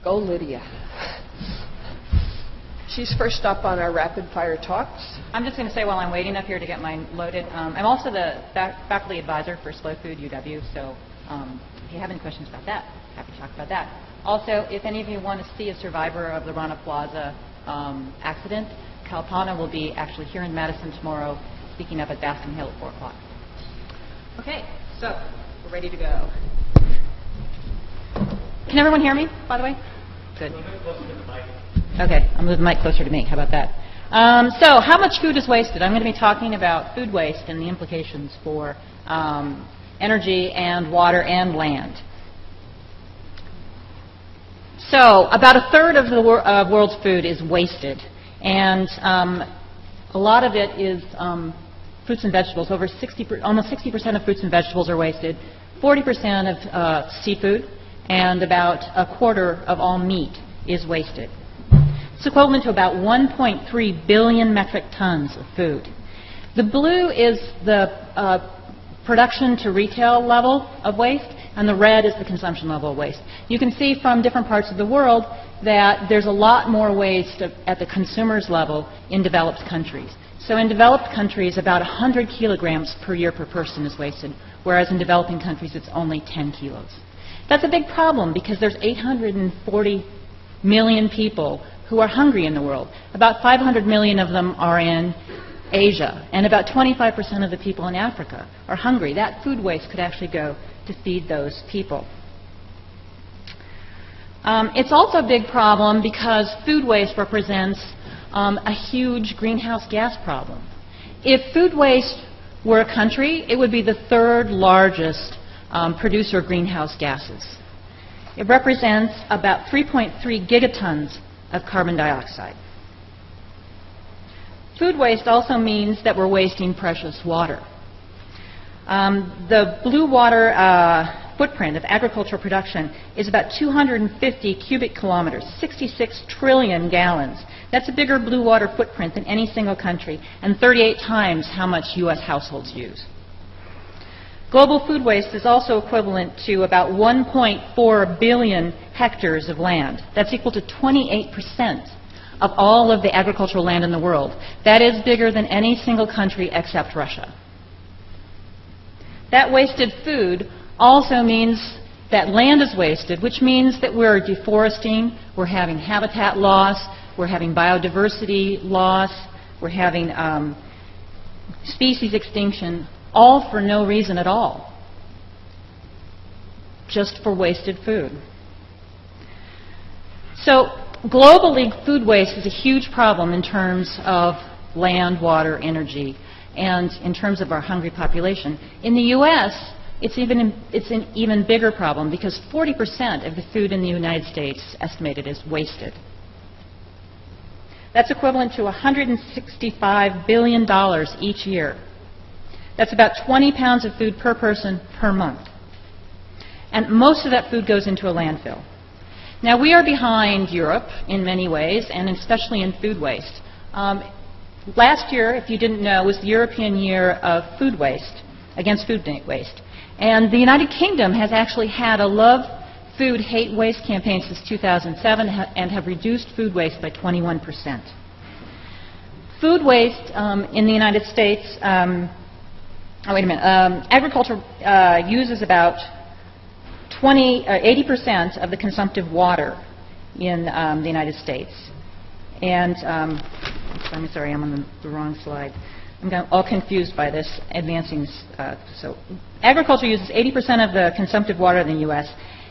Go, Lydia. She's first up on our rapid fire talks. I'm just going to say while I'm waiting up here to get mine loaded, I'm also the faculty advisor for Slow Food UW, so if you have any questions about that, happy to talk about that. Also, if any of you want to see a survivor of the Rana Plaza accident, Kalpana will be actually here in Madison tomorrow speaking up at Baskin Hill at 4 o'clock. Okay, so we're ready to go. Can everyone hear me, by the way? Good. Okay, I'll move the mic closer to me. How about that? So how much food is wasted? I'm going to be talking about food waste and the implications for energy and water and land. So about a third of the world's food is wasted, and a lot of it is fruits and vegetables. Almost 60% of fruits and vegetables are wasted, 40% of seafood, and about a quarter of all meat is wasted. It's equivalent to about 1.3 billion metric tons of food. The blue is the production to retail level of waste, and the red is the consumption level of waste. You can see from different parts of the world that there's a lot more waste at the consumer's level in developed countries. So in developed countries, about 100 kilograms per year per person is wasted, whereas in developing countries, it's only 10 kilos. That's a big problem because there's 840 million people who are hungry in the world. About 500 million of them are in Asia, and about 25% of the people in Africa are hungry. That food waste could actually go to feed those people. It's also a big problem because food waste represents a huge greenhouse gas problem. If food waste were a country, it would be the third largest producer of greenhouse gases. It represents about 3.3 gigatons of carbon dioxide. Food waste also means that we're wasting precious water. The blue water footprint of agricultural production is about 250 cubic kilometers, 66 trillion gallons. That's a bigger blue water footprint than any single country, and 38 times how much U.S. households use. Global food waste is also equivalent to about 1.4 billion hectares of land. That's equal to 28% of all of the agricultural land in the world. That is bigger than any single country except Russia. That wasted food also means that land is wasted, which means that we're deforesting, we're having habitat loss, we're having biodiversity loss, we're having species extinction, all for no reason at all, just for wasted food. So globally, food waste is a huge problem in terms of land, water, energy, and in terms of our hungry population. In the U.S., it's an even bigger problem because 40% of the food in the United States estimated is wasted. That's equivalent to $165 billion each year. That's about 20 pounds of food per person per month. And most of that food goes into a landfill. Now, we are behind Europe in many ways, and especially in food waste. Last year, if you didn't know, was the European Year of Food Waste, against food waste. And the United Kingdom has actually had a Love Food Hate Waste campaign since 2007 and have reduced food waste by 21%. Food waste in the United States, agriculture uses about 80% of the consumptive water in the United States. And I'm sorry, I'm on the wrong slide. I'm all confused by this advancing. So agriculture uses 80% of the consumptive water in the U.S.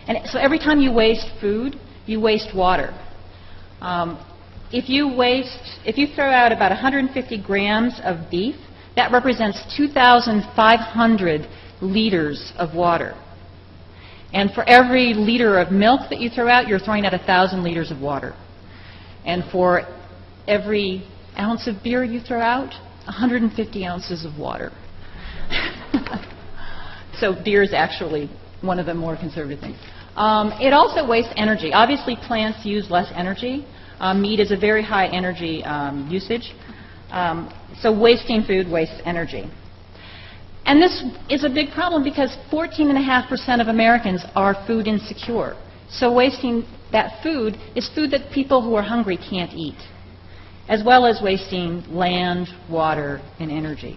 And so every time you waste food, you waste water. If you throw out about 150 grams of beef, that represents 2,500 liters of water. And for every liter of milk that you throw out, you're throwing out 1,000 liters of water. And for every ounce of beer you throw out, 150 ounces of water. So beer is actually one of the more conservative things. It also wastes energy. Obviously, plants use less energy. Meat is a very high energy usage. So wasting food wastes energy. And this is a big problem because 14.5% of Americans are food insecure. So wasting that food is food that people who are hungry can't eat, as well as wasting land, water, and energy.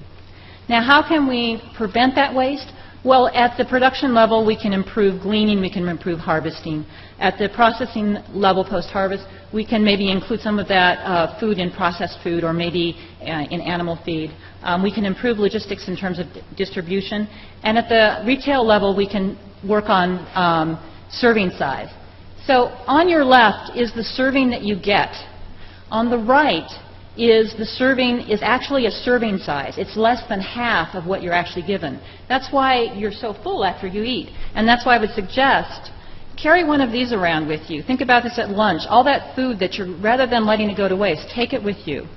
Now, how can we prevent that waste? Well, at the production level, we can improve gleaning, we can improve harvesting. At the processing level post-harvest, we can maybe include some of that food in processed food or maybe in animal feed. We can improve logistics in terms of distribution. And at the retail level, we can work on serving size. So on your left is the serving that you get. On the right is the serving is actually a serving size. It's less than half of what you're actually given. That's why you're so full after you eat. And that's why I would suggest carry one of these around with you. Think about this at lunch. All that food that you're, rather than letting it go to waste, take it with you.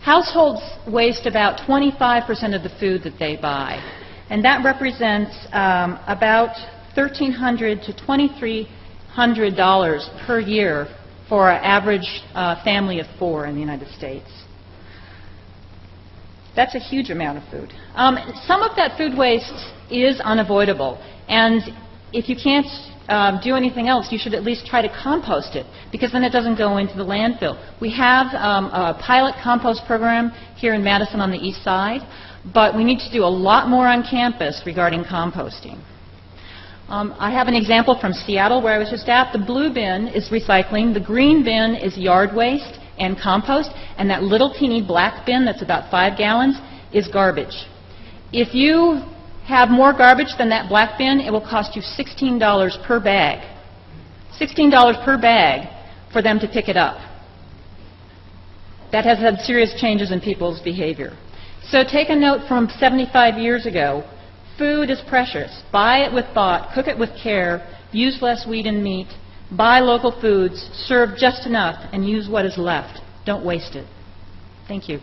Households waste about 25% of the food that they buy. And that represents about $1,300 to $2,300 per year for an average family of 4 in the United States. That's a huge amount of food. Some of that food waste is unavoidable, and if you can't do anything else, you should at least try to compost it, because then it doesn't go into the landfill. We have a pilot compost program here in Madison on the east side, but we need to do a lot more on campus regarding composting. I have an example from Seattle where I was just at. The blue bin is recycling, the green bin is yard waste and compost, and that little teeny black bin that's about 5 gallons is garbage. If you have more garbage than that black bin, it will cost you $16 per bag. $16 per bag for them to pick it up. That has had serious changes in people's behavior. So take a note from 75 years ago. Food is precious. Buy it with thought, cook it with care, use less wheat and meat, buy local foods, serve just enough, and use what is left. Don't waste it. Thank you.